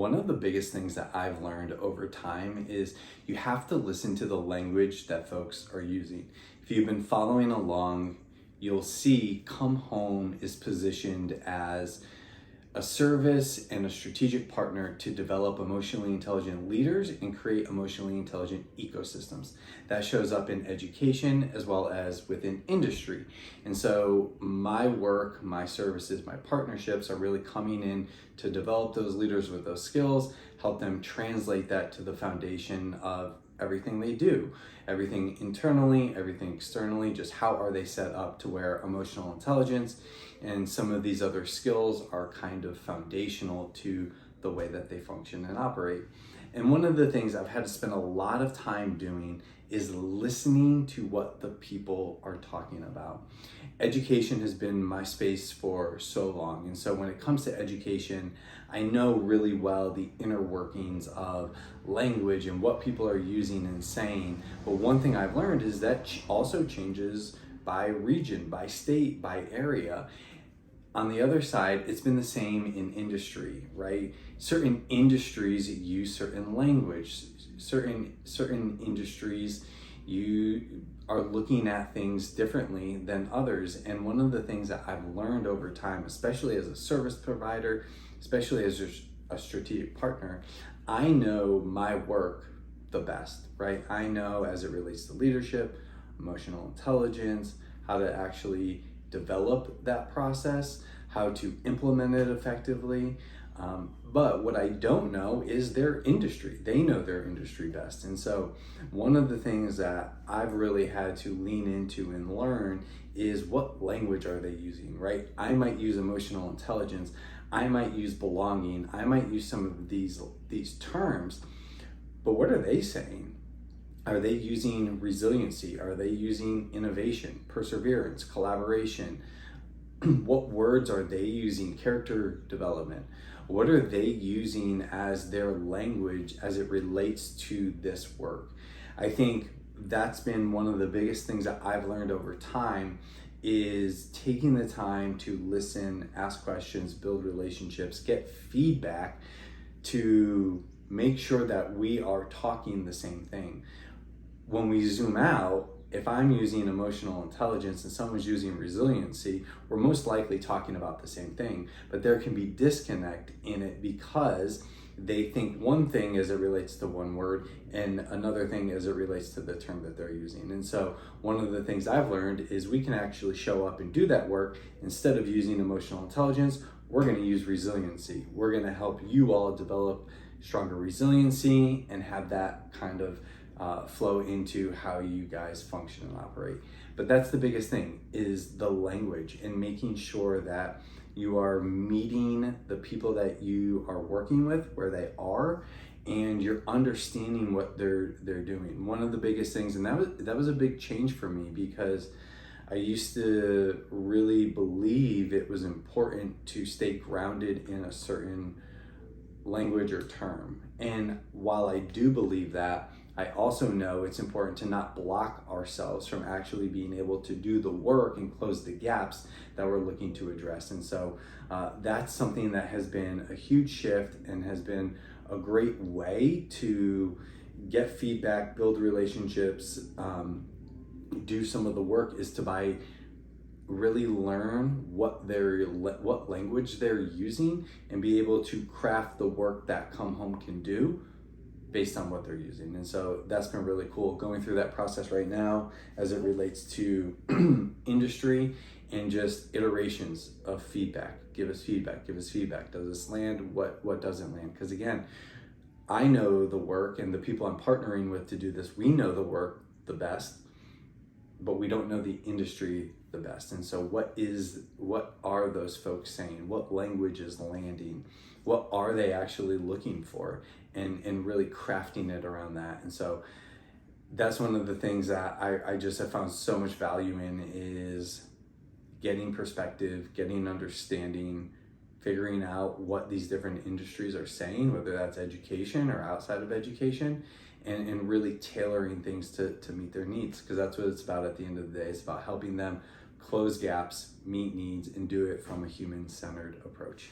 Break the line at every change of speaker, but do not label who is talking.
One of the biggest things that I've learned over time is you have to listen to the language that folks are using. If you've been following along, you'll see Come Home is positioned as a service and a strategic partner to develop emotionally intelligent leaders and create emotionally intelligent ecosystems. That shows up in education as well as within industry. And so my work, my services, my partnerships are really coming in to develop those leaders with those skills, help them translate that to the foundation of everything they do, everything internally, everything externally, just how are they set up to where emotional intelligence and some of these other skills are kind of foundational to the way that they function and operate. And one of the things I've had to spend a lot of time doing is listening to what the people are talking about. Education has been my space for so long. And so when it comes to education, I know really well the inner workings of language and what people are using and saying. But one thing I've learned is that also changes by region, by state, by area. On the other side, it's been the same in industry, right? Certain industries use certain language. Certain industries, you are looking at things differently than others. And one of the things that I've learned over time, especially as a service provider, especially as a strategic partner, I know my work the best, right? I know as it relates to leadership, emotional intelligence, how to actually develop that process, how to implement it effectively. But what I don't know is their industry. They know their industry best. And so one of the things that I've really had to lean into and learn is what language are they using, right? I might use emotional intelligence. I might use belonging. I might use some of these terms, but what are they saying? Are they using resiliency? Are they using innovation, perseverance, collaboration? What words are they using? Character development. What are they using as their language as it relates to this work? I think that's been one of the biggest things that I've learned over time is taking the time to listen, ask questions, build relationships, get feedback to make sure that we are talking the same thing. When we zoom out, if I'm using emotional intelligence and someone's using resiliency, we're most likely talking about the same thing, but there can be disconnect in it because they think one thing as it relates to one word and another thing as it relates to the term that they're using. And so one of the things I've learned is we can actually show up and do that work. Instead of using emotional intelligence, we're going to use resiliency. We're going to help you all develop stronger resiliency and have that kind of flow into how you guys function and operate. But that's the biggest thing is the language and making sure that you are meeting the people that you are working with where they are and you're understanding what they're doing. One of the biggest things, and that was a big change for me because I used to really believe it was important to stay grounded in a certain language or term. And while I do believe that, I also know it's important to not block ourselves from actually being able to do the work and close the gaps that we're looking to address. And so that's something that has been a huge shift and has been a great way to get feedback, build relationships, do some of the work is to really learn what language they're using and be able to craft the work that Come Home can do based on what they're using. And so that's been really cool going through that process right now as it relates to industry and just iterations of feedback. Give us feedback. Does this land? What doesn't land? Because again, I know the work and the people I'm partnering with to do this, we know the work the best, but we don't know the industry the best. And so what are those folks saying? What language is landing? What are they actually looking for? And really crafting it around that. And so that's one of the things that I just have found so much value in is getting perspective, getting understanding, figuring out what these different industries are saying, whether that's education or outside of education, and really tailoring things to meet their needs, because that's what it's about at the end of the day. It's about helping them close gaps, meet needs, and do it from a human-centered approach.